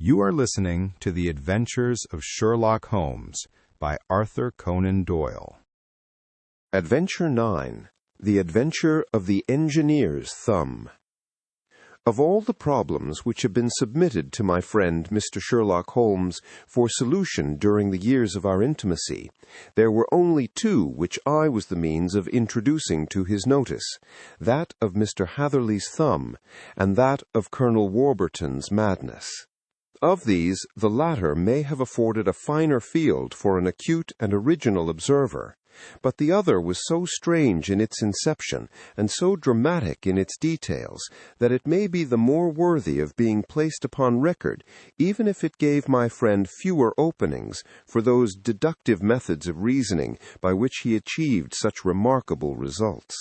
You are listening to The Adventures of Sherlock Holmes by Arthur Conan Doyle. Adventure 9. The Adventure of the Engineer's Thumb. Of all the problems which have been submitted to my friend Mr. Sherlock Holmes for solution during the years of our intimacy, there were only two which I was the means of introducing to his notice, that of Mr. Hatherley's thumb, and that of Colonel Warburton's madness. Of these, the latter may have afforded a finer field for an acute and original observer, but the other was so strange in its inception and so dramatic in its details that it may be the more worthy of being placed upon record, even if it gave my friend fewer openings for those deductive methods of reasoning by which he achieved such remarkable results.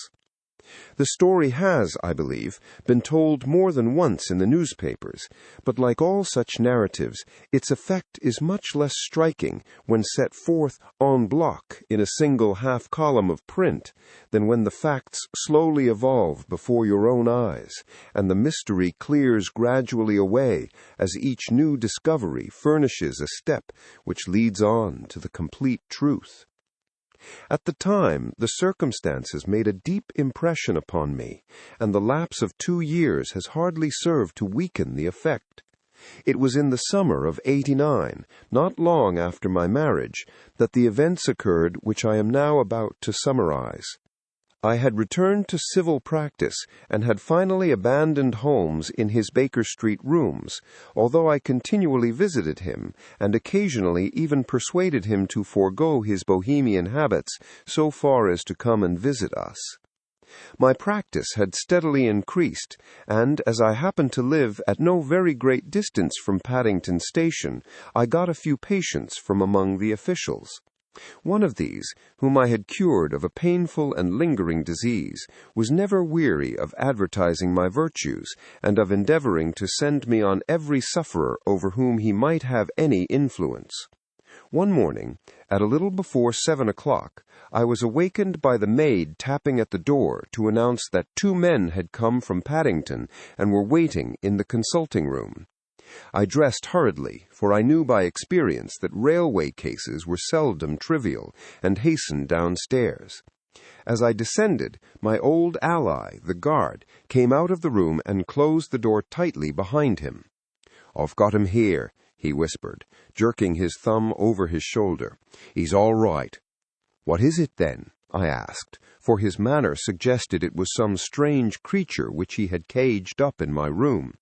The story has, I believe, been told more than once in the newspapers, but like all such narratives, its effect is much less striking when set forth en bloc in a single half-column of print than when the facts slowly evolve before your own eyes, and the mystery clears gradually away as each new discovery furnishes a step which leads on to the complete truth. At the time, the circumstances made a deep impression upon me, and the lapse of 2 years has hardly served to weaken the effect. It was in the summer of '89, not long after my marriage, that the events occurred which I am now about to summarize. I had returned to civil practice and had finally abandoned Holmes in his Baker Street rooms, although I continually visited him and occasionally even persuaded him to forego his bohemian habits so far as to come and visit us. My practice had steadily increased, and as I happened to live at no very great distance from Paddington Station, I got a few patients from among the officials. One of these, whom I had cured of a painful and lingering disease, was never weary of advertising my virtues and of endeavoring to send me on every sufferer over whom he might have any influence. One morning, at a little before 7 o'clock, I was awakened by the maid tapping at the door to announce that 2 men had come from Paddington and were waiting in the consulting room. I dressed hurriedly, for I knew by experience that railway cases were seldom trivial, and hastened downstairs. As I descended, my old ally, the guard, came out of the room and closed the door tightly behind him. "I've got him here," he whispered, jerking his thumb over his shoulder. "He's all right." "What is it, then?" I asked, for his manner suggested it was some strange creature which he had caged up in my room.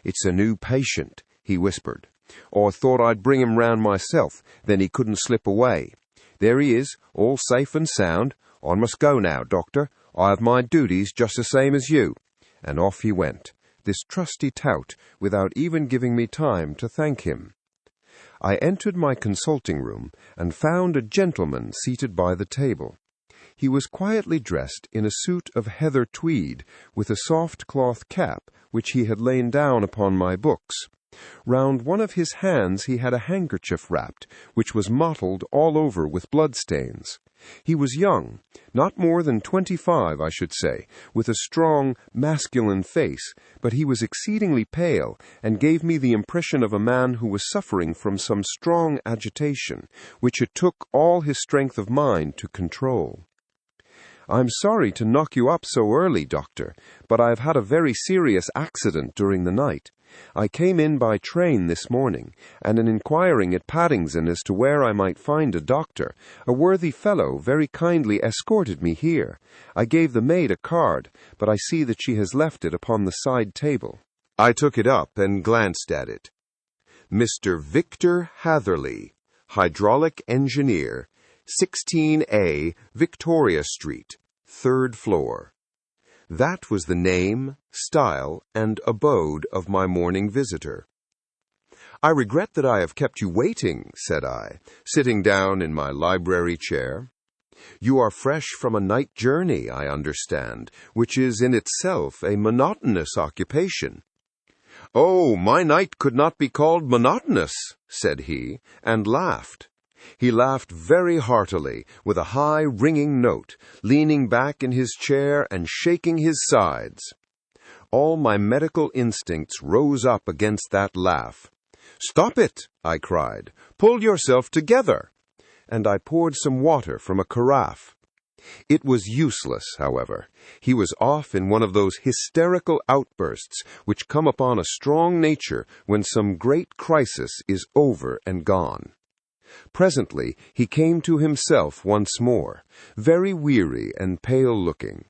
"It's a new patient," he whispered. "I thought I'd bring him round myself, then he couldn't slip away. There he is, all safe and sound. I must go now, doctor. I have my duties just the same as you." And off he went, this trusty tout, without even giving me time to thank him. I entered my consulting room and found a gentleman seated by the table. He was quietly dressed in a suit of heather tweed, with a soft cloth cap which he had lain down upon my books. Round one of his hands he had a handkerchief wrapped, which was mottled all over with bloodstains. He was young, not more than 25, I should say, with a strong, masculine face, but he was exceedingly pale, and gave me the impression of a man who was suffering from some strong agitation, which it took all his strength of mind to control. "I'm sorry to knock you up so early, doctor, but I have had a very serious accident during the night. I came in by train this morning, and in inquiring at Paddington as to where I might find a doctor, a worthy fellow very kindly escorted me here. I gave the maid a card, but I see that she has left it upon the side table." I took it up and glanced at it. "Mr. Victor Hatherley, hydraulic engineer, 16A, Victoria Street, 3rd floor." That was the name, style, and abode of my morning visitor. "I regret that I have kept you waiting," said I, sitting down in my library chair. "You are fresh from a night journey, I understand, which is in itself a monotonous occupation." "Oh, my night could not be called monotonous," said he, and laughed. He laughed very heartily, with a high, ringing note, leaning back in his chair and shaking his sides. All my medical instincts rose up against that laugh. "Stop it," I cried. "Pull yourself together." And I poured some water from a carafe. It was useless, however. He was off in one of those hysterical outbursts which come upon a strong nature when some great crisis is over and gone. Presently he came to himself once more, very weary and pale-looking.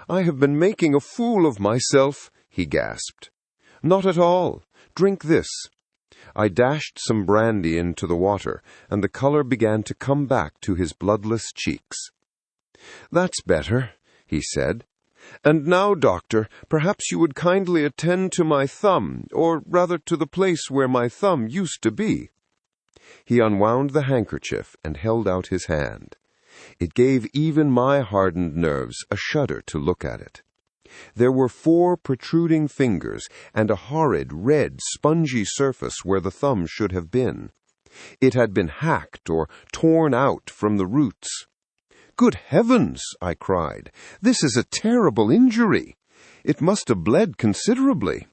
"I have been making a fool of myself," he gasped. "Not at all. Drink this." I dashed some brandy into the water, and the color began to come back to his bloodless cheeks. "That's better," he said. "And now, doctor, perhaps you would kindly attend to my thumb, or rather to the place where my thumb used to be." He unwound the handkerchief and held out his hand. It gave even my hardened nerves a shudder to look at it. There were 4 protruding fingers and a horrid, red, spongy surface where the thumb should have been. It had been hacked or torn out from the roots. "Good heavens!" I cried. "This is a terrible injury. It must have bled considerably."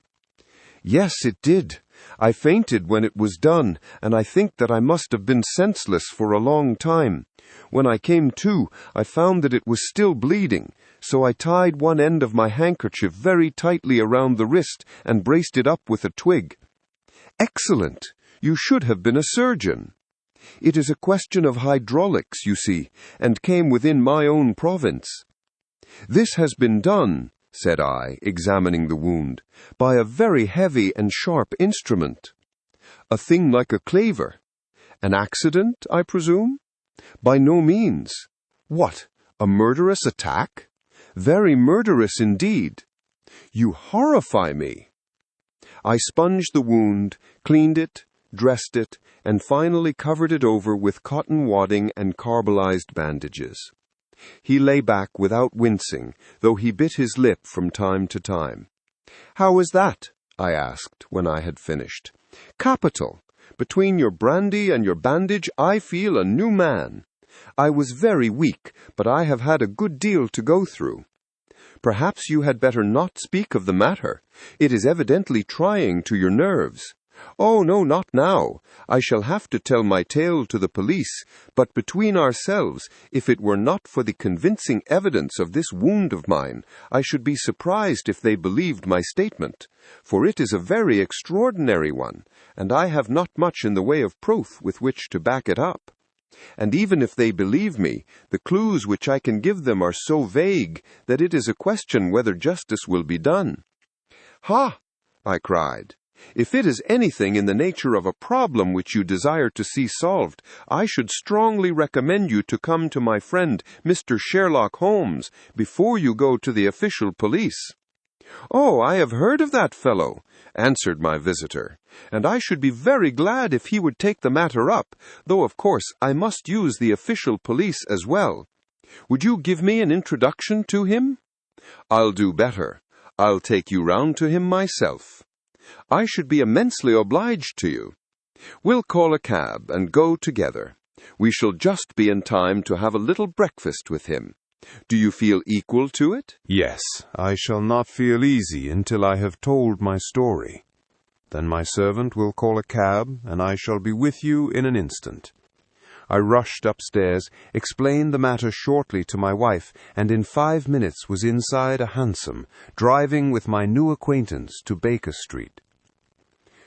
"Yes, it did. I fainted when it was done, and I think that I must have been senseless for a long time. When I came to, I found that it was still bleeding, so I tied one end of my handkerchief very tightly around the wrist and braced it up with a twig." "Excellent! You should have been a surgeon." "It is a question of hydraulics, you see, and came within my own province." "This has been done," said I, examining the wound, "by a very heavy and sharp instrument." "A thing like a claver. An accident, I presume?" "By no means." "What, a murderous attack?" "Very murderous indeed." "You horrify me." I sponged the wound, cleaned it, dressed it, and finally covered it over with cotton wadding and carbolized bandages. He lay back without wincing, though he bit his lip from time to time. "How is that?" I asked when I had finished. "Capital. Between your brandy and your bandage, I feel a new man. I was very weak, but I have had a good deal to go through." "Perhaps you had better not speak of the matter. It is evidently trying to your nerves." "Oh, no, not now. I shall have to tell my tale to the police, but between ourselves, if it were not for the convincing evidence of this wound of mine, I should be surprised if they believed my statement, for it is a very extraordinary one, and I have not much in the way of proof with which to back it up. And even if they believe me, the clues which I can give them are so vague that it is a question whether justice will be done." "Ha!" I cried. "If it is anything in the nature of a problem which you desire to see solved, I should strongly recommend you to come to my friend Mr. Sherlock Holmes before you go to the official police." "Oh, I have heard of that fellow," answered my visitor, "and I should be very glad if he would take the matter up, though of course I must use the official police as well. Would you give me an introduction to him?" "I'll do better. I'll take you round to him myself." "I should be immensely obliged to you." "We'll call a cab and go together. We shall just be in time to have a little breakfast with him. Do you feel equal to it?" Yes, I shall not feel easy until I have told my story. Then my servant will call a cab, and I shall be with you in an instant. I rushed upstairs, explained the matter shortly to my wife, and in 5 minutes was inside a hansom, driving with my new acquaintance to Baker Street.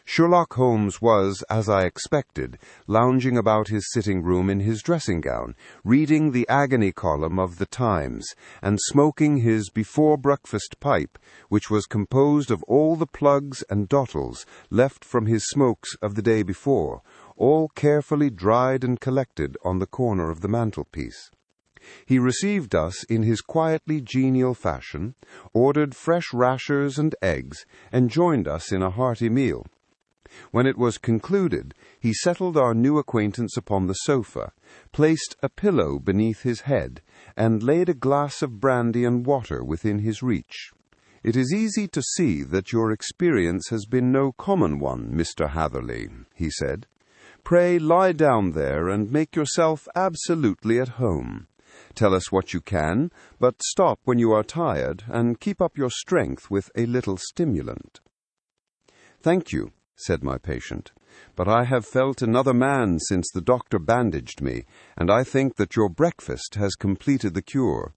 Sherlock Holmes was, as I expected, lounging about his sitting-room in his dressing-gown, reading the agony column of the Times, and smoking his before-breakfast pipe, which was composed of all the plugs and dottles left from his smokes of the day before, all carefully dried and collected on the corner of the mantelpiece. He received us in his quietly genial fashion, ordered fresh rashers and eggs, and joined us in a hearty meal. When it was concluded, he settled our new acquaintance upon the sofa, placed a pillow beneath his head, and laid a glass of brandy and water within his reach. "It is easy to see that your experience has been no common one, Mr. Hatherley," he said. "Pray lie down there and make yourself absolutely at home. Tell us what you can, but stop when you are tired, and keep up your strength with a little stimulant." "Thank you," said my patient, "but I have felt another man since the doctor bandaged me, and I think that your breakfast has completed the cure.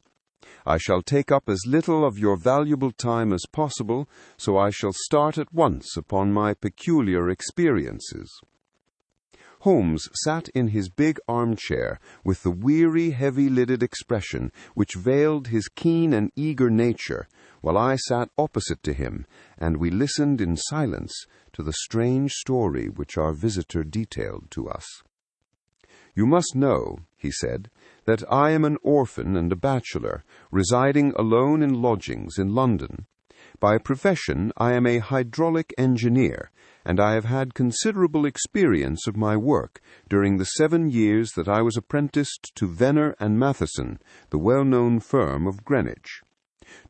I shall take up as little of your valuable time as possible, so I shall start at once upon my peculiar experiences." Holmes sat in his big armchair with the weary, heavy-lidded expression which veiled his keen and eager nature, while I sat opposite to him, and we listened in silence to the strange story which our visitor detailed to us. "You must know," he said, "that I am an orphan and a bachelor, residing alone in lodgings in London. By profession I am a hydraulic engineer, and I have had considerable experience of my work during the 7 years that I was apprenticed to Venner and Matheson, the well-known firm of Greenwich.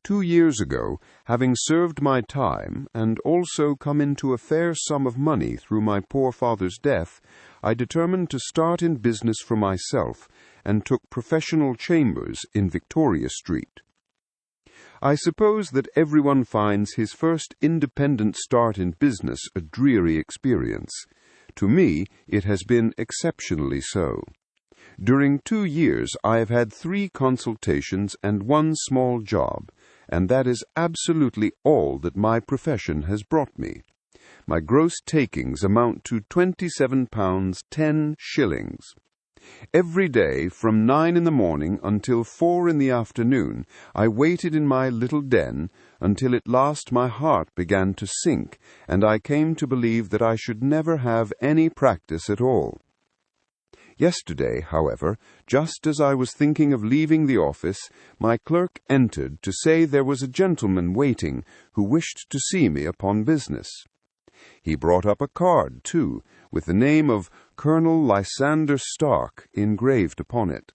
2 years ago, having served my time, and also come into a fair sum of money through my poor father's death, I determined to start in business for myself, and took professional chambers in Victoria Street. I suppose that everyone finds his first independent start in business a dreary experience. To me, it has been exceptionally so. During 2 years I have had 3 consultations and 1 small job, and that is absolutely all that my profession has brought me. My gross takings amount to £27 10s. Every day, from 9 in the morning until 4 in the afternoon, I waited in my little den until at last my heart began to sink, and I came to believe that I should never have any practice at all. Yesterday, however, just as I was thinking of leaving the office, my clerk entered to say there was a gentleman waiting who wished to see me upon business. He brought up a card, too, with the name of Colonel Lysander Stark engraved upon it.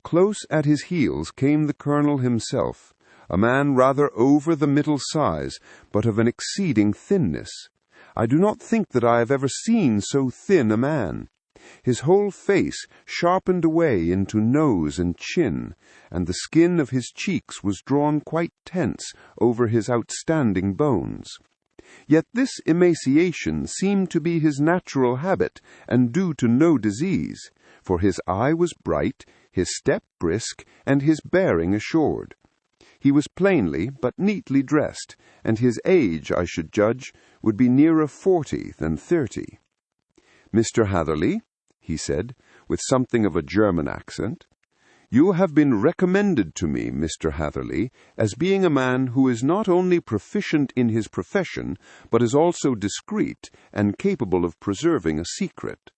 Close at his heels came the colonel himself, a man rather over the middle size, but of an exceeding thinness. I do not think that I have ever seen so thin a man. His whole face sharpened away into nose and chin, and the skin of his cheeks was drawn quite tense over his outstanding bones. Yet this emaciation seemed to be his natural habit, and due to no disease, for his eye was bright, his step brisk, and his bearing assured. He was plainly but neatly dressed, and his age, I should judge, would be nearer 40 than 30. "Mr. Hatherley," he said, with something of a German accent, "you have been recommended to me, Mr. Hatherley, as being a man who is not only proficient in his profession, but is also discreet and capable of preserving a secret."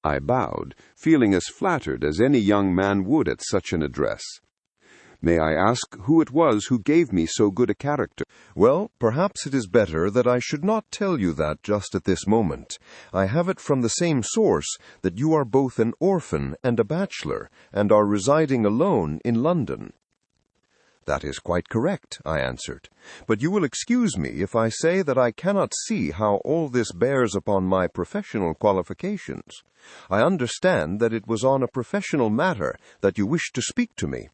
I bowed, feeling as flattered as any young man would at such an address. "May I ask who it was who gave me so good a character?" "Well, perhaps it is better that I should not tell you that just at this moment. I have it from the same source that you are both an orphan and a bachelor, and are residing alone in London." "That is quite correct," I answered. "But you will excuse me if I say that I cannot see how all this bears upon my professional qualifications. I understand that it was on a professional matter that you wished to speak to me."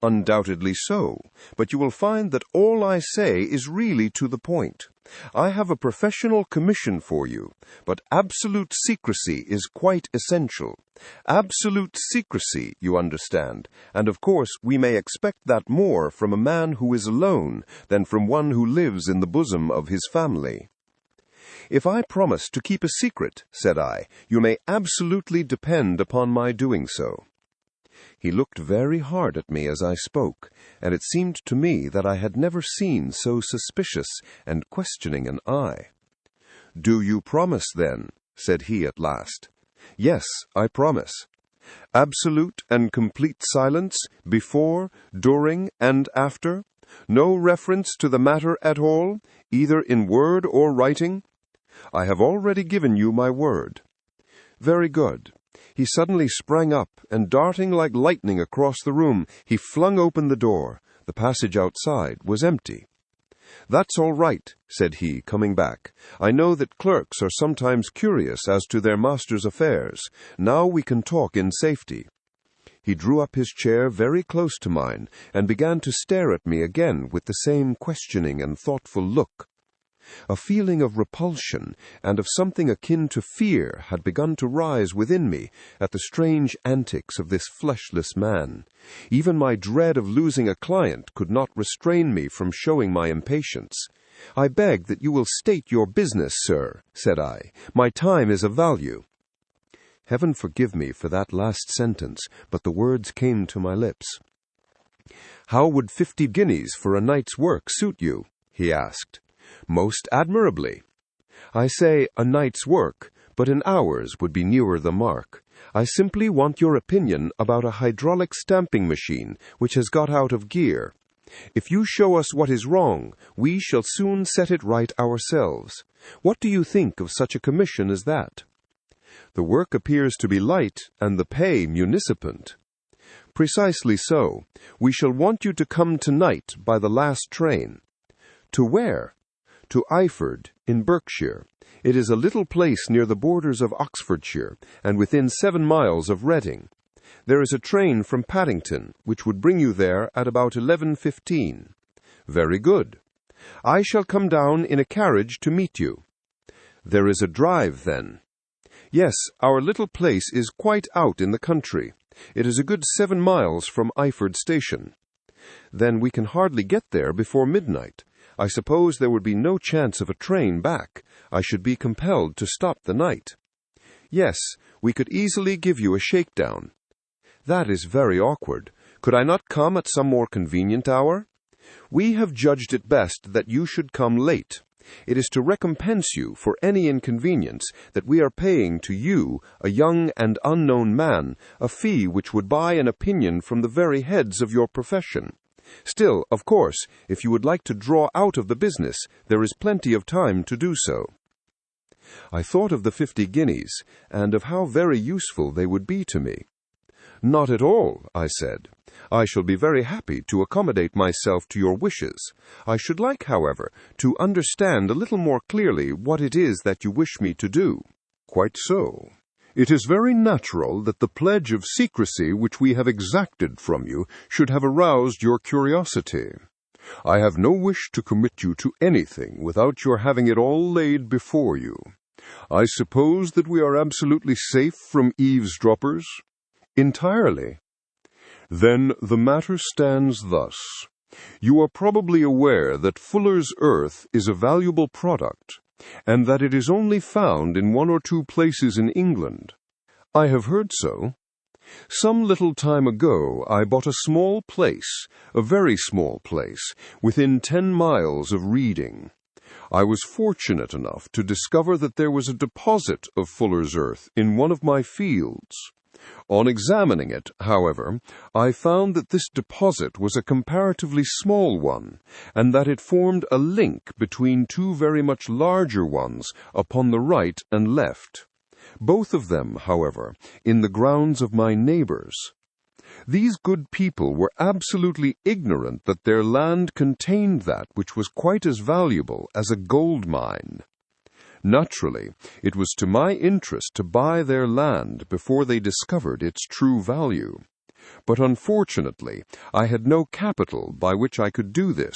"Undoubtedly so, but you will find that all I say is really to the point. I have a professional commission for you, but absolute secrecy is quite essential. Absolute secrecy, you understand, and of course we may expect that more from a man who is alone than from one who lives in the bosom of his family." "If I promise to keep a secret," said I, "you may absolutely depend upon my doing so." He looked very hard at me as I spoke, and it seemed to me that I had never seen so suspicious and questioning an eye. "Do you promise, then?" said he at last. "Yes, I promise." "Absolute and complete silence before, during, and after? No reference to the matter at all, either in word or writing?" "I have already given you my word." "Very good." He suddenly sprang up, and darting like lightning across the room, he flung open the door. The passage outside was empty. "That's all right," said he, coming back. "I know that clerks are sometimes curious as to their master's affairs. Now we can talk in safety." He drew up his chair very close to mine, and began to stare at me again with the same questioning and thoughtful look. A feeling of repulsion and of something akin to fear had begun to rise within me at the strange antics of this fleshless man. Even my dread of losing a client could not restrain me from showing my impatience. "I beg that you will state your business, sir," said I. "My time is of value." Heaven forgive me for that last sentence, but the words came to my lips. "How would 50 guineas for a night's work suit you?" he asked. "Most admirably." "I say a night's work, but an hour's would be nearer the mark. I simply want your opinion about a hydraulic stamping machine which has got out of gear. If you show us what is wrong, we shall soon set it right ourselves. What do you think of such a commission as that?" "The work appears to be light, and the pay munificent." "Precisely so. We shall want you to come tonight by the last train." "To where?" "To Eyford, in Berkshire. It is a little place near the borders of Oxfordshire, and within 7 miles of Reading. There is a train from Paddington, which would bring you there at about 11:15. "Very good. I shall come down in a carriage to meet you." "There is a drive, then?" "Yes, our little place is quite out in the country. It is a good 7 miles from Eyford Station." "Then we can hardly get there before midnight. I suppose there would be no chance of a train back. I should be compelled to stop the night." "Yes, we could easily give you a shakedown." "That is very awkward. Could I not come at some more convenient hour?" "We have judged it best that you should come late. It is to recompense you for any inconvenience that we are paying to you, a young and unknown man, a fee which would buy an opinion from the very heads of your profession. Still, of course, if you would like to draw out of the business, there is plenty of time to do so." I thought of the 50 guineas, and of how very useful they would be to me. "Not at all," I said. "I shall be very happy to accommodate myself to your wishes. I should like, however, to understand a little more clearly what it is that you wish me to do." "Quite so. It is very natural that the pledge of secrecy which we have exacted from you should have aroused your curiosity. I have no wish to commit you to anything without your having it all laid before you. I suppose that we are absolutely safe from eavesdroppers?" "Entirely." "Then the matter stands thus. You are probably aware that Fuller's Earth is a valuable product, and that it is only found in 1 or 2 places in England." "I have heard so." "Some little time ago I bought a small place, a very small place, within 10 miles of Reading. I was fortunate enough to discover that there was a deposit of Fuller's Earth in one of my fields. On examining it, however, I found that this deposit was a comparatively small one, and that it formed a link between 2 very much larger ones upon the right and left, both of them, however, in the grounds of my neighbors. These good people were absolutely ignorant that their land contained that which was quite as valuable as a gold mine. Naturally, it was to my interest to buy their land before they discovered its true value. But unfortunately, I had no capital by which I could do this.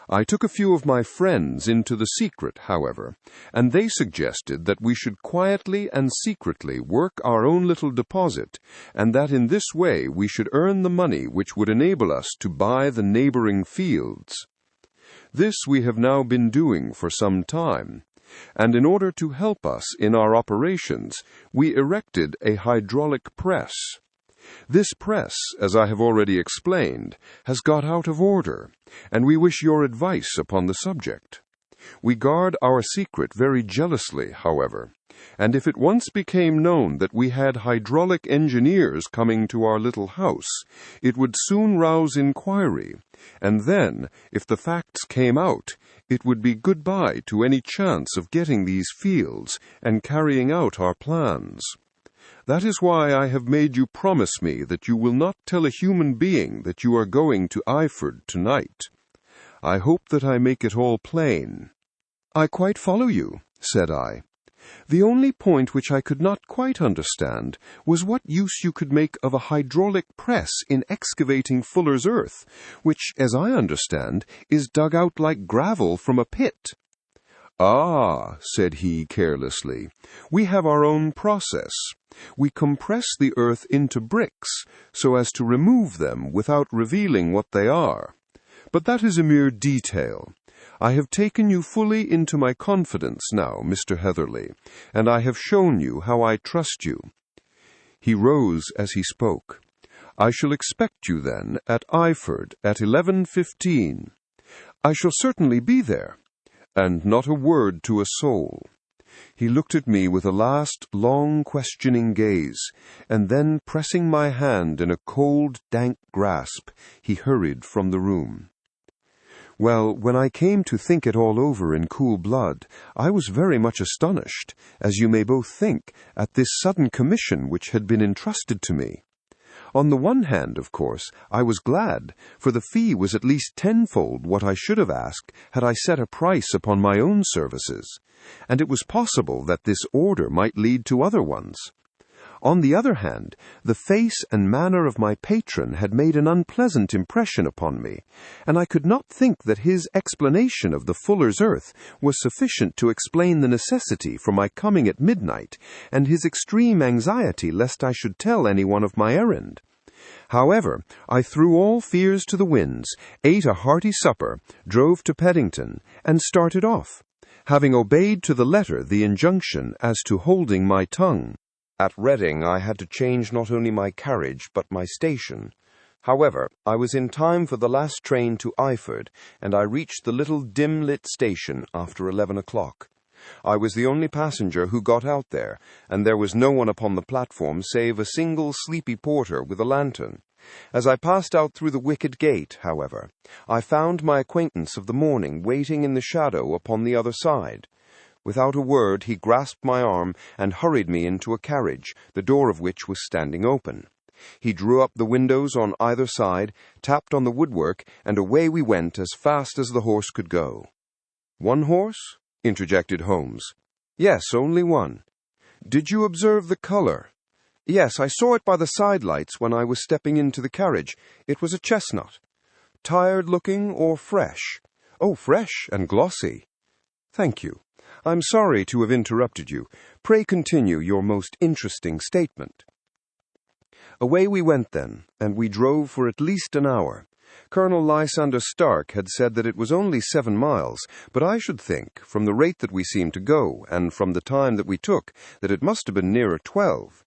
I took a few of my friends into the secret, however, and they suggested that we should quietly and secretly work our own little deposit, and that in this way we should earn the money which would enable us to buy the neighboring fields. This we have now been doing for some time, and in order to help us in our operations, we erected a hydraulic press. This press, as I have already explained, has got out of order, and we wish your advice upon the subject. We guard our secret very jealously, however, and if it once became known that we had hydraulic engineers coming to our little house, it would soon rouse inquiry, and then, if the facts came out, it would be goodbye to any chance of getting these fields and carrying out our plans. That is why I have made you promise me that you will not tell a human being that you are going to Eyford tonight. I hope that I make it all plain." "I quite follow you," said I. "The only point which I could not quite understand was what use you could make of a hydraulic press in excavating Fuller's Earth, which, as I understand, is dug out like gravel from a pit." "Ah," said he carelessly, "we have our own process. We compress the earth into bricks so as to remove them without revealing what they are. But that is a mere detail. I have taken you fully into my confidence now, Mr. Heatherley, and I have shown you how I trust you." He rose as he spoke. "I shall expect you, then, at Eyford at 11:15. I shall certainly be there." And not a word to a soul. He looked at me with a last long questioning gaze, and then, pressing my hand in a cold, dank grasp, he hurried from the room. Well, when I came to think it all over in cool blood, I was very much astonished, as you may both think, at this sudden commission which had been entrusted to me. On the one hand, of course, I was glad, for the fee was at least tenfold what I should have asked had I set a price upon my own services, and it was possible that this order might lead to other ones. On the other hand, the face and manner of my patron had made an unpleasant impression upon me, and I could not think that his explanation of the fuller's earth was sufficient to explain the necessity for my coming at midnight, and his extreme anxiety lest I should tell anyone of my errand. However, I threw all fears to the winds, ate a hearty supper, drove to Peddington, and started off, having obeyed to the letter the injunction as to holding my tongue. At Reading I had to change not only my carriage but my station. However, I was in time for the last train to Eyford, and I reached the little dim-lit station after 11 o'clock. I was the only passenger who got out there, and there was no one upon the platform save a single sleepy porter with a lantern. As I passed out through the wicket gate, however, I found my acquaintance of the morning waiting in the shadow upon the other side. Without a word, he grasped my arm and hurried me into a carriage, the door of which was standing open. He drew up the windows on either side, tapped on the woodwork, and away we went as fast as the horse could go. "One horse?" interjected Holmes. "Yes, only one." "Did you observe the color?" "Yes, I saw it by the side-lights when I was stepping into the carriage. It was a chestnut." "Tired-looking or fresh?" "Oh, fresh and glossy." "Thank you. I'm sorry to have interrupted you. Pray continue your most interesting statement." Away we went then, and we drove for at least an hour. Colonel Lysander Stark had said that it was only 7 miles, but I should think, from the rate that we seemed to go, and from the time that we took, that it must have been nearer 12.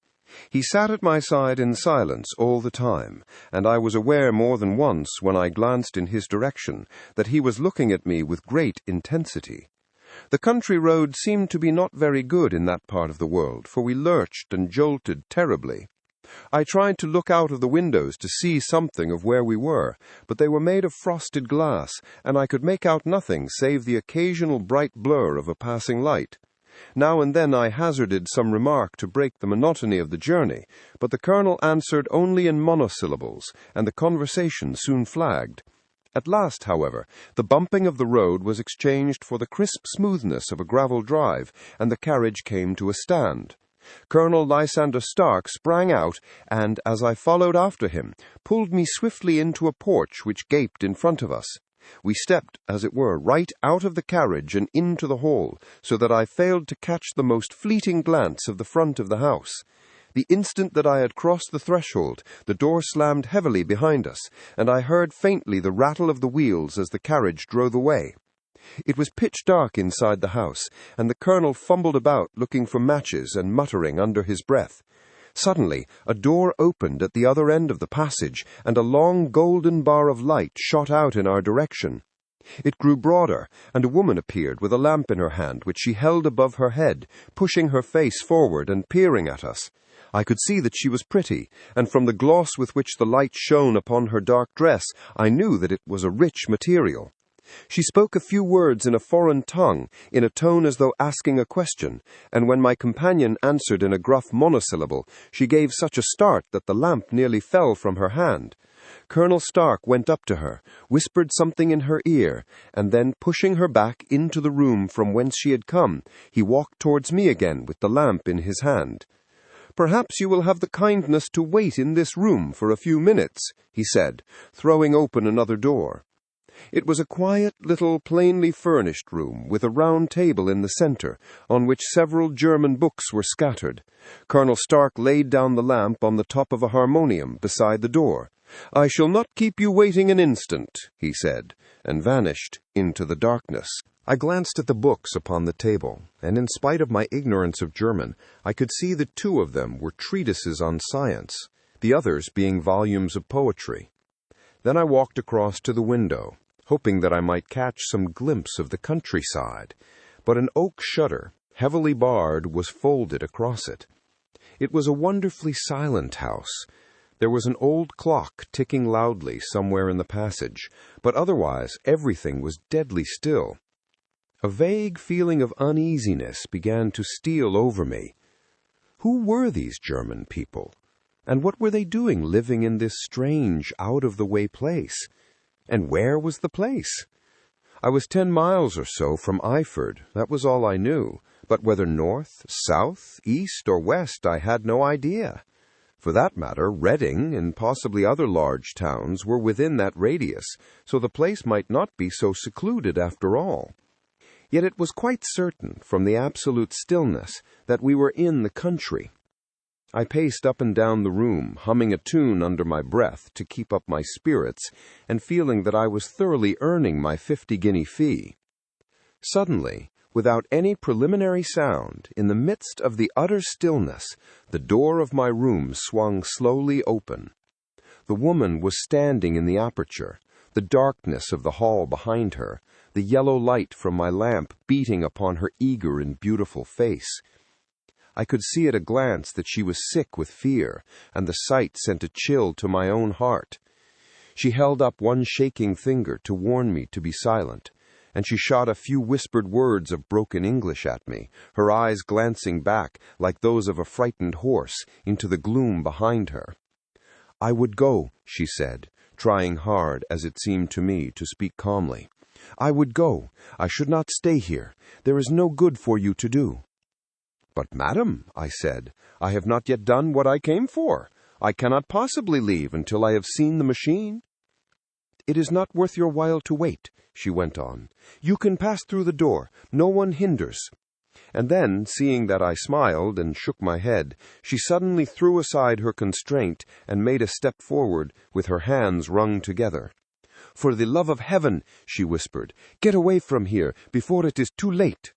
He sat at my side in silence all the time, and I was aware more than once, when I glanced in his direction, that he was looking at me with great intensity. The country road seemed to be not very good in that part of the world, for we lurched and jolted terribly. I tried to look out of the windows to see something of where we were, but they were made of frosted glass, and I could make out nothing save the occasional bright blur of a passing light. Now and then I hazarded some remark to break the monotony of the journey, but the colonel answered only in monosyllables, and the conversation soon flagged. At last, however, the bumping of the road was exchanged for the crisp smoothness of a gravel drive, and the carriage came to a stand. Colonel Lysander Stark sprang out, and, as I followed after him, pulled me swiftly into a porch which gaped in front of us. We stepped, as it were, right out of the carriage and into the hall, so that I failed to catch the most fleeting glance of the front of the house. The instant that I had crossed the threshold, the door slammed heavily behind us, and I heard faintly the rattle of the wheels as the carriage drove away. It was pitch dark inside the house, and the colonel fumbled about looking for matches and muttering under his breath. Suddenly, a door opened at the other end of the passage, and a long golden bar of light shot out in our direction. It grew broader, and a woman appeared with a lamp in her hand, which she held above her head, pushing her face forward and peering at us. I could see that she was pretty, and from the gloss with which the light shone upon her dark dress, I knew that it was a rich material. She spoke a few words in a foreign tongue, in a tone as though asking a question, and when my companion answered in a gruff monosyllable, she gave such a start that the lamp nearly fell from her hand. Colonel Stark went up to her, whispered something in her ear, and then, pushing her back into the room from whence she had come, he walked towards me again with the lamp in his hand. "Perhaps you will have the kindness to wait in this room for a few minutes," he said, throwing open another door. It was a quiet little plainly furnished room with a round table in the center, on which several German books were scattered. Colonel Stark laid down the lamp on the top of a harmonium beside the door. "I shall not keep you waiting an instant," he said, and vanished into the darkness. I glanced at the books upon the table, and in spite of my ignorance of German, I could see that 2 of them were treatises on science, the others being volumes of poetry. Then I walked across to the window, hoping that I might catch some glimpse of the countryside, but an oak shutter, heavily barred, was folded across it. It was a wonderfully silent house. There was an old clock ticking loudly somewhere in the passage, but otherwise everything was deadly still. A vague feeling of uneasiness began to steal over me. Who were these German people? And what were they doing living in this strange, out-of-the-way place? And where was the place? I was 10 miles or so from Eyford, that was all I knew, but whether north, south, east, or west I had no idea. For that matter, Reading and possibly other large towns were within that radius, so the place might not be so secluded after all. Yet it was quite certain, from the absolute stillness, that we were in the country. I paced up and down the room, humming a tune under my breath to keep up my spirits, and feeling that I was thoroughly earning my 50-guinea fee. Suddenly, without any preliminary sound, in the midst of the utter stillness, the door of my room swung slowly open. The woman was standing in the aperture, the darkness of the hall behind her, the yellow light from my lamp beating upon her eager and beautiful face. I could see at a glance that she was sick with fear, and the sight sent a chill to my own heart. She held up one shaking finger to warn me to be silent, and she shot a few whispered words of broken English at me, her eyes glancing back, like those of a frightened horse, into the gloom behind her. "I would go," she said, trying hard, as it seemed to me, to speak calmly. "I would go. I should not stay here. There is no good for you to do." "But, madam," I said, "I have not yet done what I came for. I cannot possibly leave until I have seen the machine." "It is not worth your while to wait," she went on. "You can pass through the door. No one hinders." And then, seeing that I smiled and shook my head, she suddenly threw aside her constraint and made a step forward with her hands wrung together. "For the love of heaven," she whispered, "get away from here before it is too late."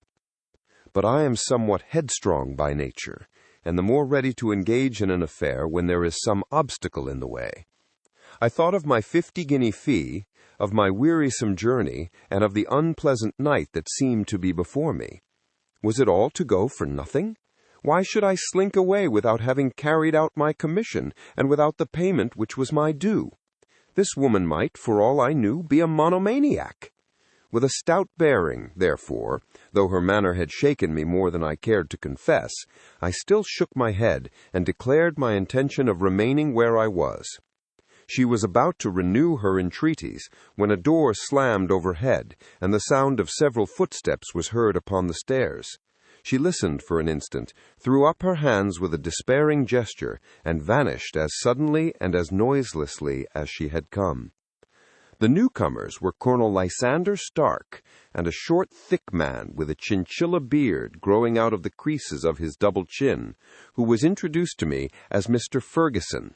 But I am somewhat headstrong by nature, and the more ready to engage in an affair when there is some obstacle in the way. I thought of my 50-guinea fee, of my wearisome journey, and of the unpleasant night that seemed to be before me. Was it all to go for nothing? Why should I slink away without having carried out my commission, and without the payment which was my due? This woman might, for all I knew, be a monomaniac. With a stout bearing, therefore, though her manner had shaken me more than I cared to confess, I still shook my head and declared my intention of remaining where I was. She was about to renew her entreaties when a door slammed overhead, and the sound of several footsteps was heard upon the stairs. She listened for an instant, threw up her hands with a despairing gesture, and vanished as suddenly and as noiselessly as she had come. The newcomers were Colonel Lysander Stark and a short, thick man with a chinchilla beard growing out of the creases of his double chin, who was introduced to me as Mr. Ferguson.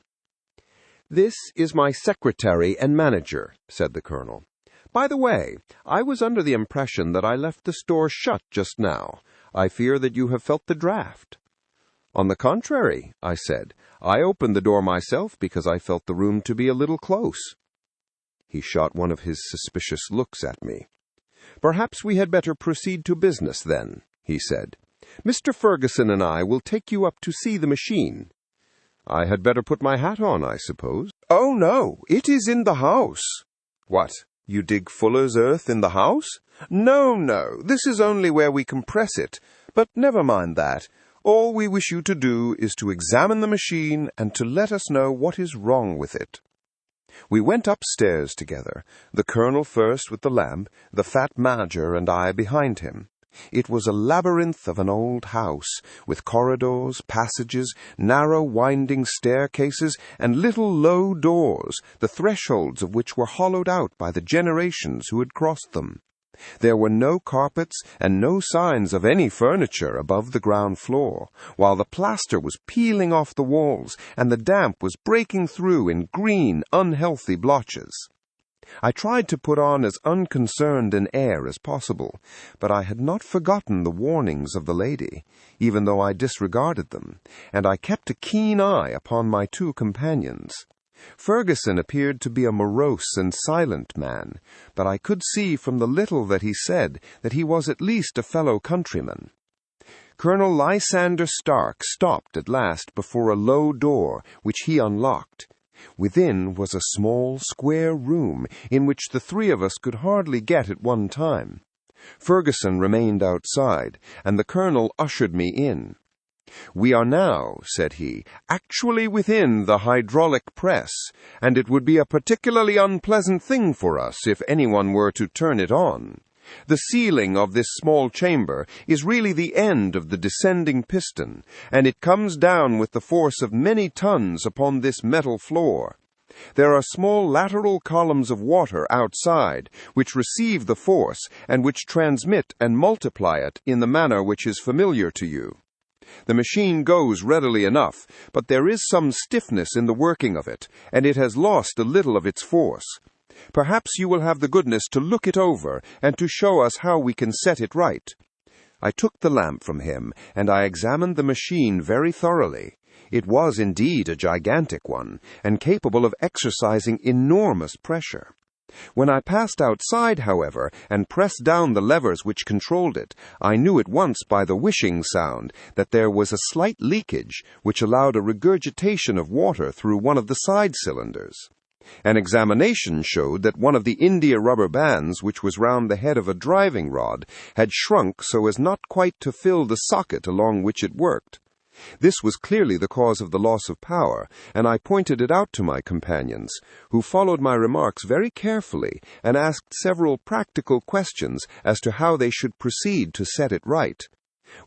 "This is my secretary and manager," said the colonel. "By the way, I was under the impression that I left the store shut just now. I fear that you have felt the draught." "On the contrary," I said, "I opened the door myself because I felt the room to be a little close." He shot one of his suspicious looks at me. "Perhaps we had better proceed to business, then," he said. "Mr. Ferguson and I will take you up to see the machine." "I had better put my hat on, I suppose." "Oh, no, it is in the house." "What, you dig fuller's earth in the house?" No, this is only where we compress it. But never mind that. All we wish you to do is to examine the machine and to let us know what is wrong with it." We went upstairs together, the colonel first with the lamp, the fat manager and I behind him. It was a labyrinth of an old house, with corridors, passages, narrow winding staircases, and little low doors, the thresholds of which were hollowed out by the generations who had crossed them. There were no carpets and no signs of any furniture above the ground floor, while the plaster was peeling off the walls, and the damp was breaking through in green, unhealthy blotches. I tried to put on as unconcerned an air as possible, but I had not forgotten the warnings of the lady, even though I disregarded them, and I kept a keen eye upon my two companions. Ferguson appeared to be a morose and silent man, but I could see from the little that he said that he was at least a fellow countryman. Colonel Lysander Stark stopped at last before a low door, which he unlocked. Within was a small, square room in which the three of us could hardly get at one time. Ferguson remained outside, and the colonel ushered me in. "We are now," said he, "actually within the hydraulic press, and it would be a particularly unpleasant thing for us if anyone were to turn it on. The ceiling of this small chamber is really the end of the descending piston, and it comes down with the force of many tons upon this metal floor. There are small lateral columns of water outside, which receive the force and which transmit and multiply it in the manner which is familiar to you. The machine goes readily enough, but there is some stiffness in the working of it, and it has lost a little of its force. Perhaps you will have the goodness to look it over and to show us how we can set it right." I took the lamp from him, and I examined the machine very thoroughly. It was indeed a gigantic one, and capable of exercising enormous pressure. When I passed outside, however, and pressed down the levers which controlled it, I knew at once by the whishing sound that there was a slight leakage which allowed a regurgitation of water through one of the side cylinders. An examination showed that one of the india rubber bands which was round the head of a driving rod had shrunk so as not quite to fill the socket along which it worked. This was clearly the cause of the loss of power, and I pointed it out to my companions, who followed my remarks very carefully and asked several practical questions as to how they should proceed to set it right.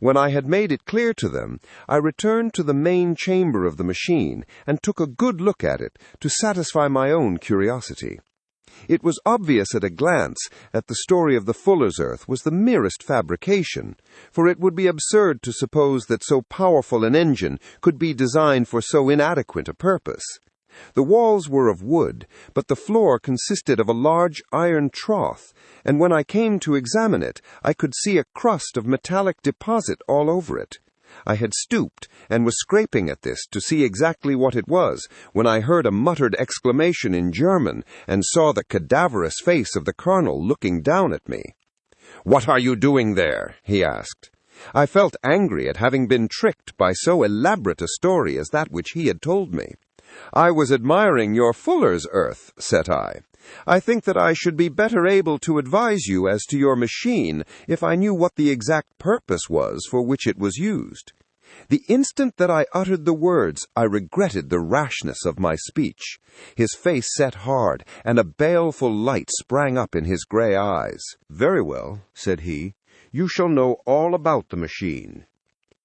When I had made it clear to them, I returned to the main chamber of the machine and took a good look at it to satisfy my own curiosity. It was obvious at a glance that the story of the fuller's earth was the merest fabrication, for it would be absurd to suppose that so powerful an engine could be designed for so inadequate a purpose. The walls were of wood, but the floor consisted of a large iron trough, and when I came to examine it, I could see a crust of metallic deposit all over it. I had stooped and was scraping at this to see exactly what it was, when I heard a muttered exclamation in German and saw the cadaverous face of the colonel looking down at me. "What are you doing there?" he asked. I felt angry at having been tricked by so elaborate a story as that which he had told me. "I was admiring your fuller's earth," said I. "I think that I should be better able to advise you as to your machine if I knew what the exact purpose was for which it was used." The instant that I uttered the words, I regretted the rashness of my speech. His face set hard, and a baleful light sprang up in his gray eyes. "Very well," said he. "You shall know all about the machine."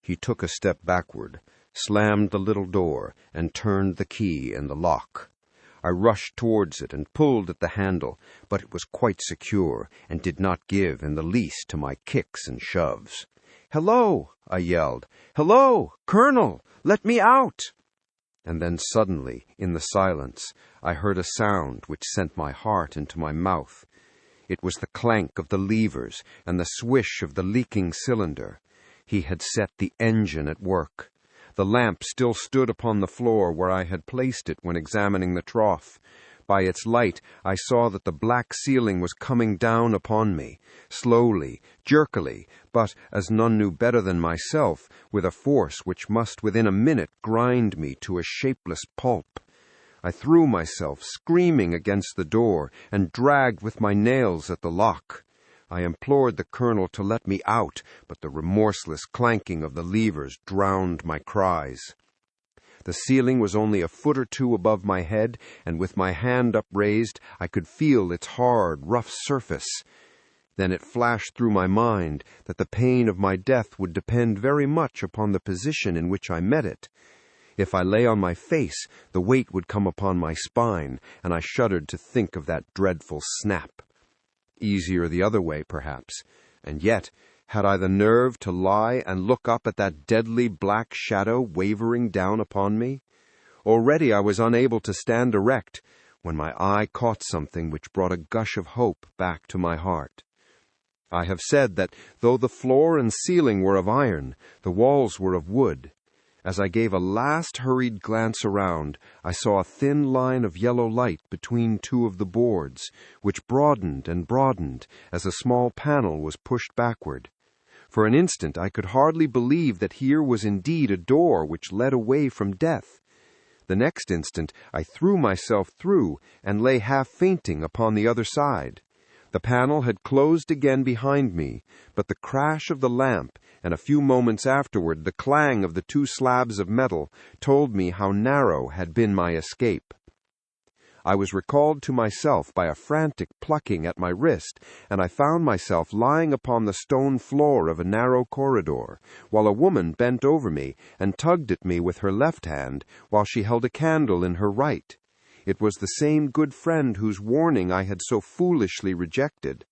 He took a step backward, slammed the little door, and turned the key in the lock. I rushed towards it and pulled at the handle, but it was quite secure and did not give in the least to my kicks and shoves. "Hello!" I yelled. "Hello! Colonel! Let me out!" And then suddenly, in the silence, I heard a sound which sent my heart into my mouth. It was the clank of the levers and the swish of the leaking cylinder. He had set the engine at work. The lamp still stood upon the floor where I had placed it when examining the trough. By its light, I saw that the black ceiling was coming down upon me, slowly, jerkily, but, as none knew better than myself, with a force which must within a minute grind me to a shapeless pulp. I threw myself, screaming, against the door, and dragged with my nails at the lock. I implored the colonel to let me out, but the remorseless clanking of the levers drowned my cries. The ceiling was only a foot or two above my head, and with my hand upraised, I could feel its hard, rough surface. Then it flashed through my mind that the pain of my death would depend very much upon the position in which I met it. If I lay on my face, the weight would come upon my spine, and I shuddered to think of that dreadful snap. Easier the other way, perhaps, and yet had I the nerve to lie and look up at that deadly black shadow wavering down upon me? Already I was unable to stand erect, when my eye caught something which brought a gush of hope back to my heart. I have said that though the floor and ceiling were of iron, the walls were of wood. As I gave a last hurried glance around, I saw a thin line of yellow light between two of the boards, which broadened and broadened as a small panel was pushed backward. For an instant I could hardly believe that here was indeed a door which led away from death. The next instant I threw myself through and lay half fainting upon the other side. The panel had closed again behind me, but the crash of the lamp and a few moments afterward the clang of the two slabs of metal told me how narrow had been my escape. I was recalled to myself by a frantic plucking at my wrist, and I found myself lying upon the stone floor of a narrow corridor, while a woman bent over me and tugged at me with her left hand, while she held a candle in her right. It was the same good friend whose warning I had so foolishly rejected.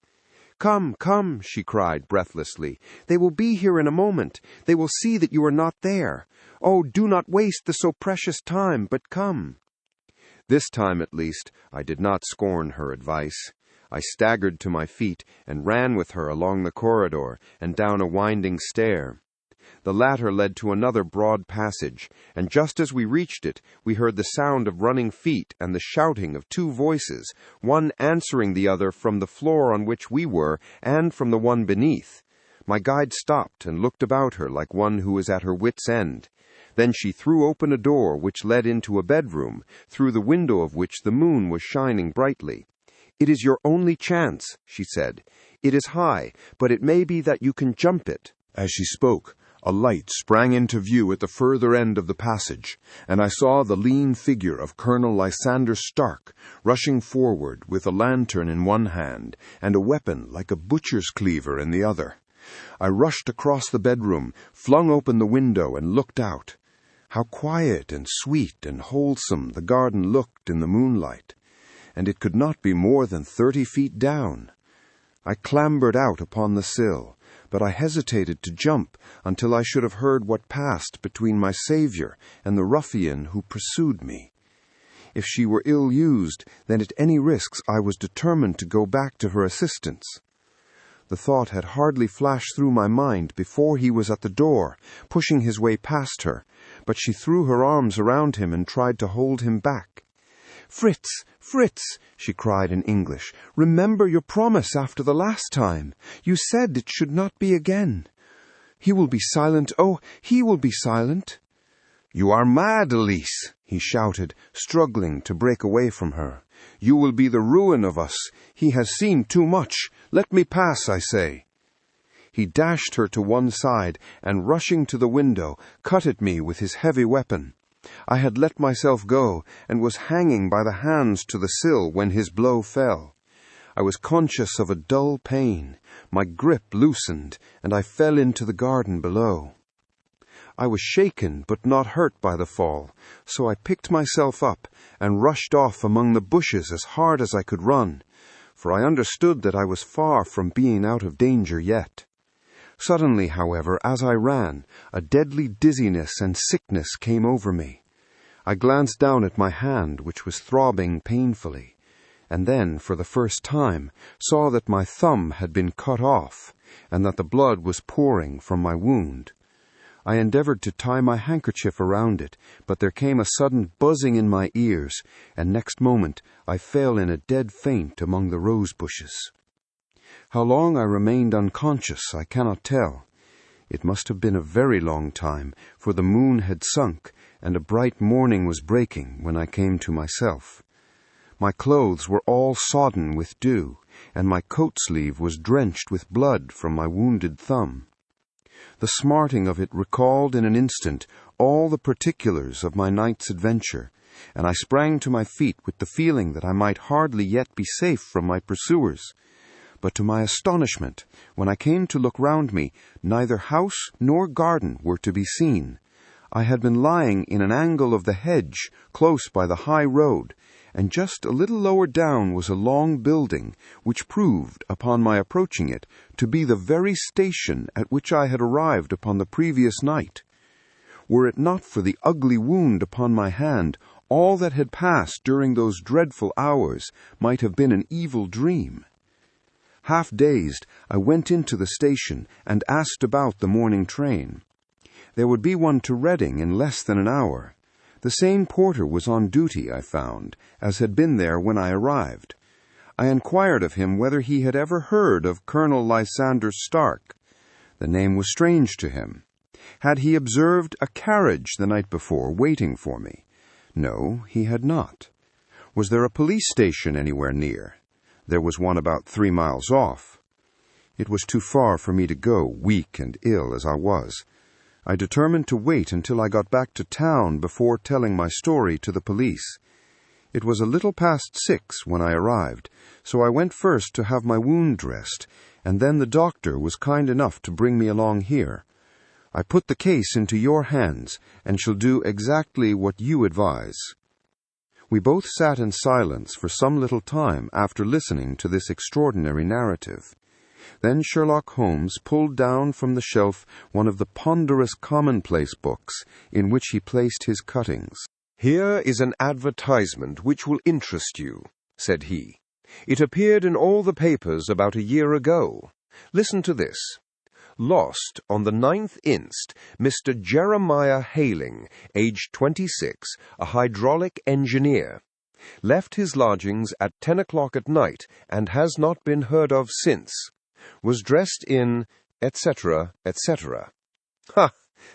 "Come, come," she cried breathlessly. "They will be here in a moment. They will see that you are not there. Oh, do not waste the so precious time, but come." This time, at least, I did not scorn her advice. I staggered to my feet and ran with her along the corridor and down a winding stair. The latter led to another broad passage, and just as we reached it, we heard the sound of running feet and the shouting of two voices, one answering the other from the floor on which we were and from the one beneath. My guide stopped and looked about her like one who was at her wit's end. Then she threw open a door which led into a bedroom, through the window of which the moon was shining brightly. "It is your only chance," she said. "It is high, but it may be that you can jump it." As she spoke, a light sprang into view at the further end of the passage, and I saw the lean figure of Colonel Lysander Stark rushing forward with a lantern in one hand and a weapon like a butcher's cleaver in the other. I rushed across the bedroom, flung open the window, and looked out. How quiet and sweet and wholesome the garden looked in the moonlight, and it could not be more than 30 feet down. I clambered out upon the sill, but I hesitated to jump until I should have heard what passed between my saviour and the ruffian who pursued me. If she were ill-used, then at any risks I was determined to go back to her assistance. The thought had hardly flashed through my mind before he was at the door, pushing his way past her, but she threw her arms around him and tried to hold him back. "Fritz, Fritz," she cried in English, "remember your promise after the last time. You said it should not be again. He will be silent. Oh, he will be silent." "You are mad, Elise," he shouted, struggling to break away from her. "You will be the ruin of us. He has seen too much. Let me pass, I say." He dashed her to one side, and rushing to the window, cut at me with his heavy weapon. I had let myself go, and was hanging by the hands to the sill when his blow fell. I was conscious of a dull pain. My grip loosened, and I fell into the garden below. I was shaken but not hurt by the fall, so I picked myself up and rushed off among the bushes as hard as I could run, for I understood that I was far from being out of danger yet. Suddenly, however, as I ran, a deadly dizziness and sickness came over me. I glanced down at my hand, which was throbbing painfully, and then, for the first time, saw that my thumb had been cut off, and that the blood was pouring from my wound. I endeavored to tie my handkerchief around it, but there came a sudden buzzing in my ears, and next moment I fell in a dead faint among the rose bushes. How long I remained unconscious I cannot tell. It must have been a very long time, for the moon had sunk, and a bright morning was breaking when I came to myself. My clothes were all sodden with dew, and my coat sleeve was drenched with blood from my wounded thumb. The smarting of it recalled in an instant all the particulars of my night's adventure, and I sprang to my feet with the feeling that I might hardly yet be safe from my pursuers. But to my astonishment, when I came to look round me, neither house nor garden were to be seen. I had been lying in an angle of the hedge, close by the high road, and just a little lower down was a long building, which proved, upon my approaching it, to be the very station at which I had arrived upon the previous night. Were it not for the ugly wound upon my hand, all that had passed during those dreadful hours might have been an evil dream. Half dazed, I went into the station and asked about the morning train. There would be one to Reading in less than an hour. The same porter was on duty, I found, as had been there when I arrived. I inquired of him whether he had ever heard of Colonel Lysander Stark. The name was strange to him. Had he observed a carriage the night before waiting for me? No, he had not. Was there a police station anywhere near? There was one about 3 miles off. It was too far for me to go, weak and ill as I was. I determined to wait until I got back to town before telling my story to the police. It was a little past 6 when I arrived, so I went first to have my wound dressed, and then the doctor was kind enough to bring me along here. I put the case into your hands, and shall do exactly what you advise." We both sat in silence for some little time after listening to this extraordinary narrative. Then Sherlock Holmes pulled down from the shelf one of the ponderous commonplace books in which he placed his cuttings. "Here is an advertisement which will interest you," said he. "It appeared in all the papers about a year ago. Listen to this. Lost on the 9th inst, Mr. Jeremiah Hayling, aged 26, a hydraulic engineer. Left his lodgings at 10 o'clock at night and has not been heard of since. Was dressed in, etc., etc. Ha!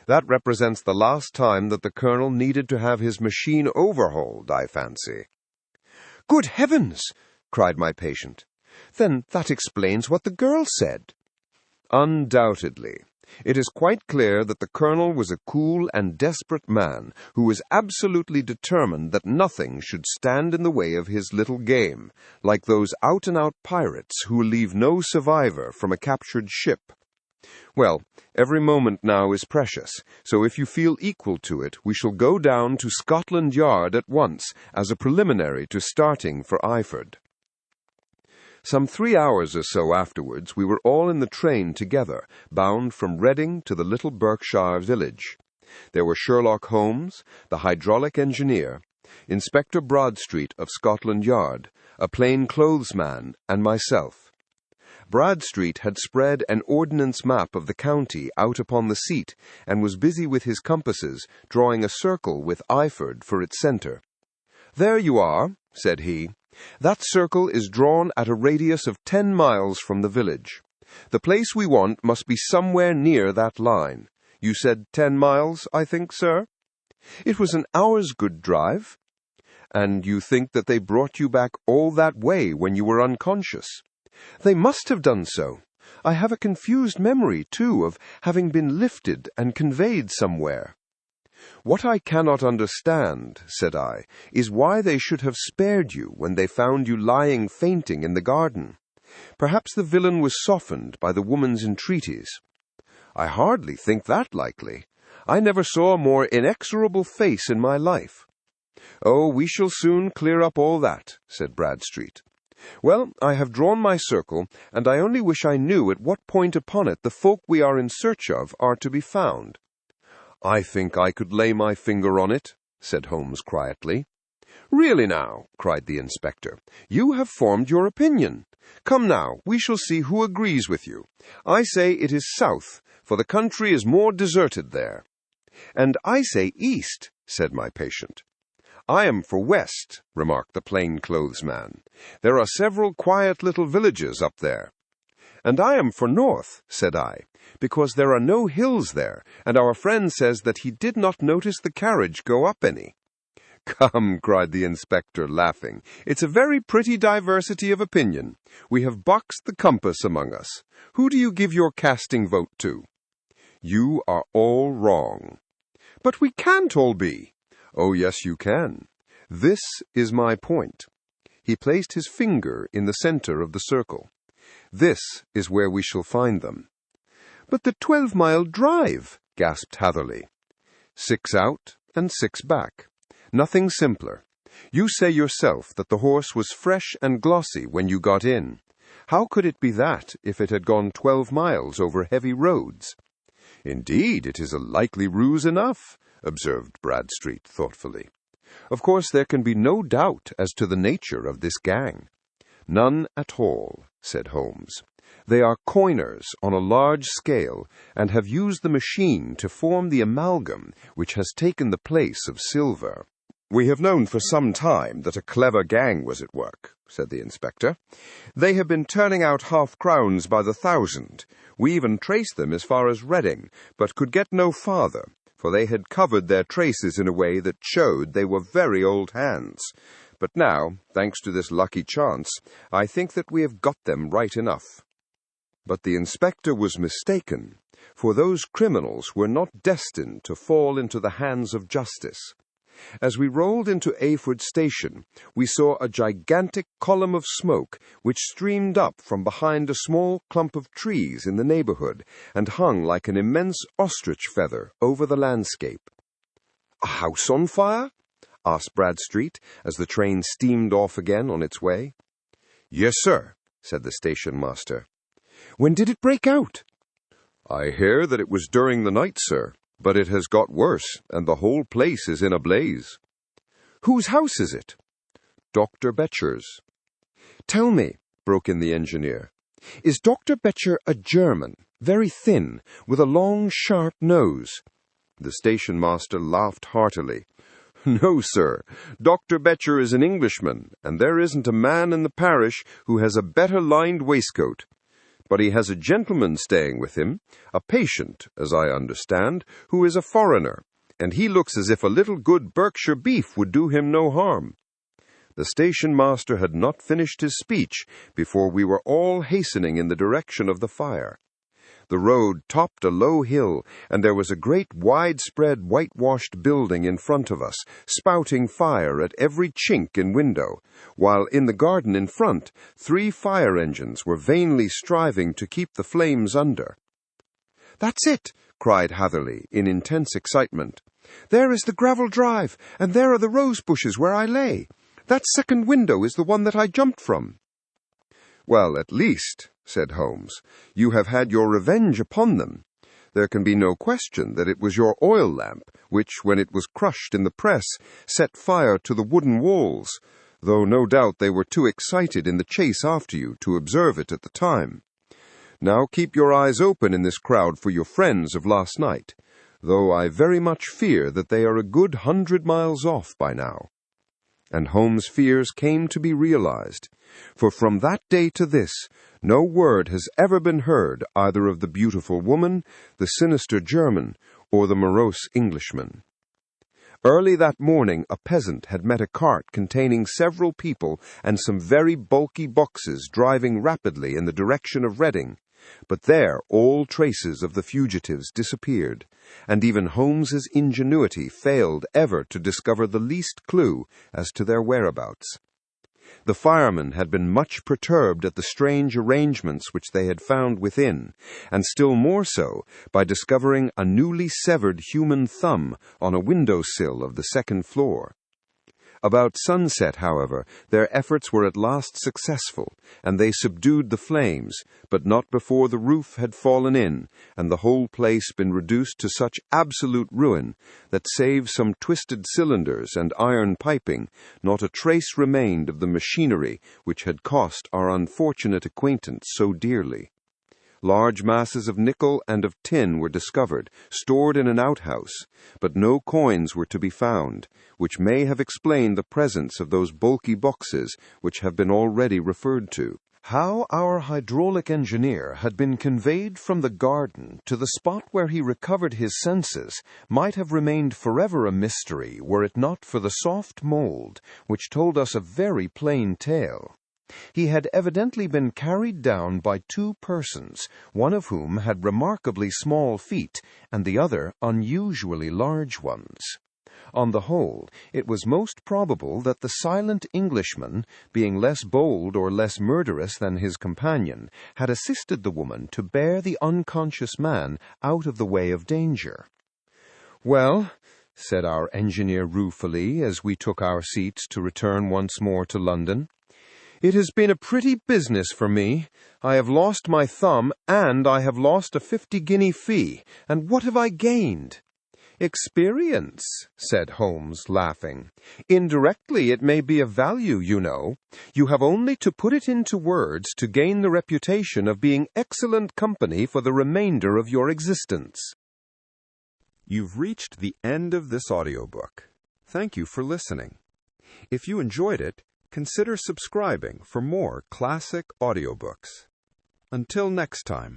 That represents the last time that the Colonel needed to have his machine overhauled, I fancy." "Good heavens!" cried my patient. "Then that explains what the girl said." "Undoubtedly. It is quite clear that the Colonel was a cool and desperate man who was absolutely determined that nothing should stand in the way of his little game, like those out-and-out pirates who leave no survivor from a captured ship. Well, every moment now is precious, so if you feel equal to it, we shall go down to Scotland Yard at once as a preliminary to starting for Eyford." Some 3 hours or so afterwards, we were all in the train together, bound from Reading to the little Berkshire village. There were Sherlock Holmes, the hydraulic engineer, Inspector Bradstreet of Scotland Yard, a plain-clothes-man, and myself. Bradstreet had spread an ordnance map of the county out upon the seat, and was busy with his compasses, drawing a circle with Eyford for its centre. "There you are," said he. "That circle is drawn at a radius of 10 miles from the village. The place we want must be somewhere near that line. You said 10 miles, I think, sir? It was an hour's good drive. And you think that they brought you back all that way when you were unconscious?" "They must have done so. I have a confused memory, too, of having been lifted and conveyed somewhere." "What I cannot understand," said I, "is why they should have spared you when they found you lying fainting in the garden. Perhaps the villain was softened by the woman's entreaties." "I hardly think that likely. I never saw a more inexorable face in my life." "Oh, we shall soon clear up all that," said Bradstreet. "Well, I have drawn my circle, and I only wish I knew at what point upon it the folk we are in search of are to be found." "I think I could lay my finger on it," said Holmes quietly. "Really now," cried the inspector, "you have formed your opinion. Come now, we shall see who agrees with you. I say it is south, for the country is more deserted there." "And I say east," said my patient. "I am for west," remarked the plain-clothes man. "There are several quiet little villages up there." "And I am for north," said I, "because there are no hills there, and our friend says that he did not notice the carriage go up any." "Come," cried the inspector, laughing, "it's a very pretty diversity of opinion. We have boxed the compass among us. Who do you give your casting vote to?" "You are all wrong." "But we can't all be." "Oh, yes, you can. This is my point." He placed his finger in the center of the circle. This is where we shall find them." "But the 12-mile drive," gasped Hatherley. 6 out and 6 back. Nothing simpler. You say yourself that the horse was fresh and glossy when you got in. How could it be that if it had gone 12 miles over heavy roads?" "Indeed, it is a likely ruse enough," observed Bradstreet thoughtfully. "Of course, there can be no doubt as to the nature of this gang." "None at all," said Holmes. "They are coiners on a large scale and have used the machine to form the amalgam which has taken the place of silver." "We have known for some time that a clever gang was at work," said the inspector. "They have been turning out half-crowns by the thousand. We even traced them as far as Reading, but could get no farther, for they had covered their traces in a way that showed they were very old hands. But now, thanks to this lucky chance, I think that we have got them right enough." But the inspector was mistaken, for those criminals were not destined to fall into the hands of justice. As we rolled into Aford Station, we saw a gigantic column of smoke which streamed up from behind a small clump of trees in the neighborhood and hung like an immense ostrich feather over the landscape. "A house on fire?" asked Bradstreet as the train steamed off again on its way. "Yes, sir," said the station master. "When did it break out?" "I hear that it was during the night, sir. But it has got worse, and the whole place is in a blaze." "Whose house is it?" "Dr. Betcher's." "Tell me," broke in the engineer, "is Dr. Betcher a German, very thin, with a long, sharp nose?" The station master laughed heartily. "No, sir. Dr. Betcher is an Englishman, and there isn't a man in the parish who has a better lined waistcoat. But he has a gentleman staying with him, a patient, as I understand, who is a foreigner, and he looks as if a little good Berkshire beef would do him no harm." The station master had not finished his speech before we were all hastening in the direction of the fire. The road topped a low hill, and there was a great widespread whitewashed building in front of us, spouting fire at every chink and window, while in the garden in front 3 fire engines were vainly striving to keep the flames under. "That's it!" cried Hatherley in intense excitement. "There is the gravel drive, and there are the rose bushes where I lay. That second window is the one that I jumped from." "Well, at least," said Holmes, "you have had your revenge upon them. There can be no question that it was your oil lamp which, when it was crushed in the press, set fire to the wooden walls, though no doubt they were too excited in the chase after you to observe it at the time. Now keep your eyes open in this crowd for your friends of last night, though I very much fear that they are a good 100 miles off by now." And Holmes' fears came to be realized, for from that day to this, no word has ever been heard either of the beautiful woman, the sinister German, or the morose Englishman. Early that morning a peasant had met a cart containing several people and some very bulky boxes driving rapidly in the direction of Reading, but there all traces of the fugitives disappeared, and even Holmes's ingenuity failed ever to discover the least clue as to their whereabouts. The firemen had been much perturbed at the strange arrangements which they had found within, and still more so by discovering a newly severed human thumb on a window-sill of the second floor. About sunset, however, their efforts were at last successful, and they subdued the flames, but not before the roof had fallen in, and the whole place been reduced to such absolute ruin that, save some twisted cylinders and iron piping, not a trace remained of the machinery which had cost our unfortunate acquaintance so dearly. Large masses of nickel and of tin were discovered, stored in an outhouse, but no coins were to be found, which may have explained the presence of those bulky boxes which have been already referred to. How our hydraulic engineer had been conveyed from the garden to the spot where he recovered his senses might have remained forever a mystery were it not for the soft mold, which told us a very plain tale. He had evidently been carried down by 2 persons, one of whom had remarkably small feet, and the other unusually large ones. On the whole, it was most probable that the silent Englishman, being less bold or less murderous than his companion, had assisted the woman to bear the unconscious man out of the way of danger. "Well," said our engineer ruefully as we took our seats to return once more to London, "it has been a pretty business for me. I have lost my thumb, and I have lost a 50-guinea fee, and what have I gained?" "Experience," said Holmes, laughing. "Indirectly it may be of value, you know. You have only to put it into words to gain the reputation of being excellent company for the remainder of your existence." You've reached the end of this audiobook. Thank you for listening. If you enjoyed it, consider subscribing for more classic audiobooks. Until next time.